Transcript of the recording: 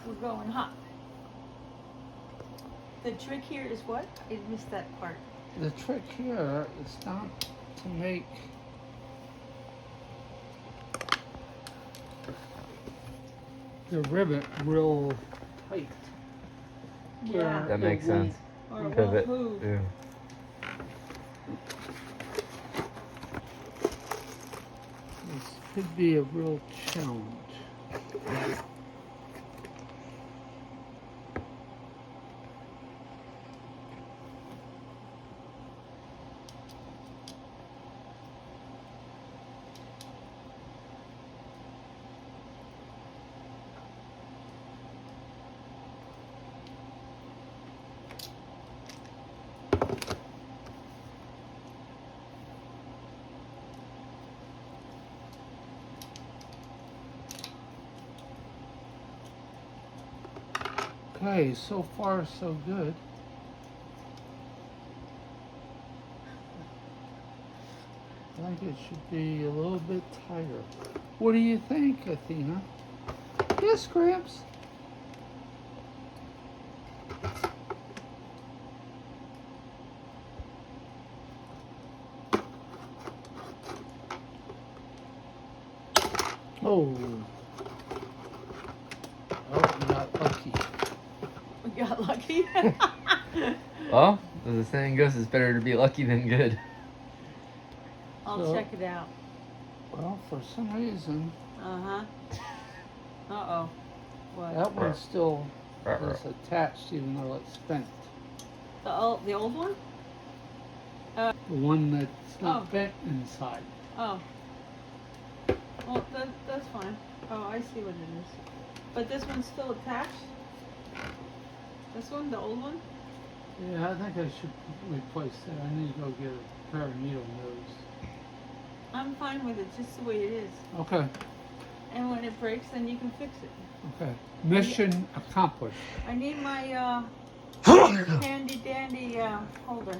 We're going hot. The trick here is what? I missed that part. The trick here is not to make the rivet real tight. Yeah. That makes sense. Or it Pivot. won't move. Yeah. This could be a real challenge. Okay, so far so good. I think it should be a little bit tighter. What do you think, Athena? Yes, Gramps. Oh. Oh, we got lucky. We got lucky. Well, as the saying goes, it's better to be lucky than good. I'll So- check it out. Well, for some reason, Uh-huh. Uh-oh. What? that one still is attached even though it's bent. The old one? The one that's not Oh. bent inside. Oh. Well, that's fine. Oh, I see what it is. But this one's still attached? This one, the old one? Yeah, I think I should replace that. I need to go get a pair of needle nose. I'm fine with it, just the way it is. Okay, And when it breaks, then you can fix it. okay. Mission accomplished. I need my handy dandy holder.